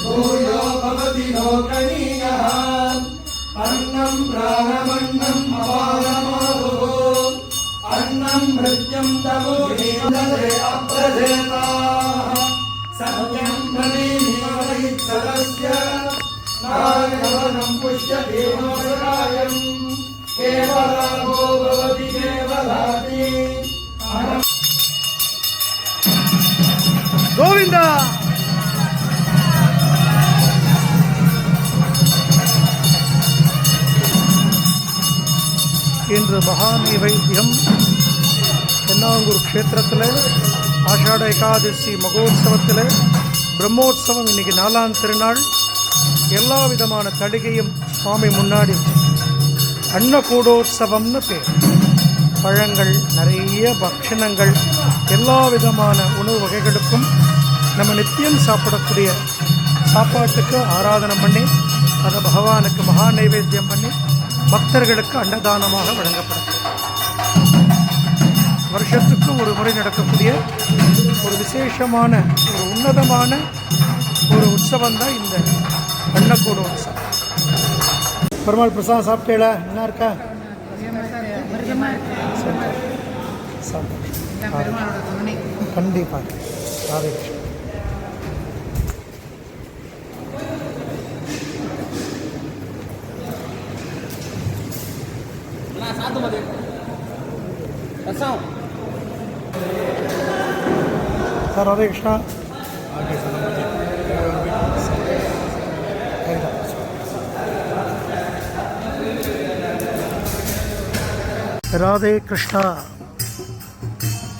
भूयो भवति लोकनीयः अन्नं प्राणमन्नं अपारमादुः अन्नं मृत्युं तमोदे अप्रजेताः सत्यं प्रतीनिवैत्सरस्य नागवनं पुष्यदेवोरायं केवलागो भवति केवलाति गोविंदा இன்று மகா நைவேத்தியம் தென்னாங்கூர் க்ஷேத்திரத்தில் ஆஷாட ஏகாதசி மகோத்சவத்தில் பிரம்மோற்சவம் இன்னைக்கு 4ஆம் திருநாள். எல்லா விதமான தடிகையும் சுவாமி முன்னாடி அன்னகூடோத்சவம்னு பேர். பழங்கள், நிறைய பக்ஷணங்கள், எல்லா விதமான உணவு வகைகளுக்கும் நம்ம நித்தியம் சாப்பிடக்கூடிய சாப்பாட்டுக்கு ஆராதனை பண்ணி அதை பகவானுக்கு மகா நைவேத்தியம் பண்ணி பக்தர்களுக்கு அன்னதானமாக வழங்கப்படும். வருஷத்துக்கு ஒரு முறை நடக்கக்கூடிய ஒரு விசேஷமான ஒரு உன்னதமான ஒரு உற்சவம் தான் இந்த அன்னக்கூட உற்சவம். பெருமாள் பிரசாதம் சாப்பிட்டேல, என்ன இருக்கா? கண்டிப்பாக ராதே கிருஷ்ணன். சார் ராதே கிருஷ்ணா. ராதே கிருஷ்ணா.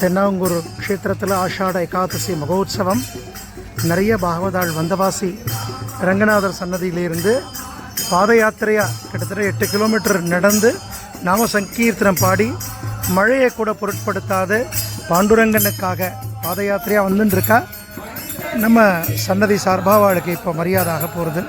தென்னாங்கூர் க்ஷேத்திரத்தில் ஆஷாட ஏகாதசி மகோத்சவம். நிறைய பாகவதாள் வந்தவாசி ரங்கநாதர் சன்னதியிலிருந்து பாத யாத்திரையாக கிட்டத்தட்ட 8 கிலோமீட்டர் நடந்து நாம சங்கீர்த்தனம் பாடி மழையை கூட பொருட்படுத்தாத பாண்டுரங்கனுக்காக பாத யாத்திரையாக வந்துட்டுருக்கா. நம்ம சன்னதி சார்பாக அவளுக்கு இப்போ மரியாதையாக போகிறது.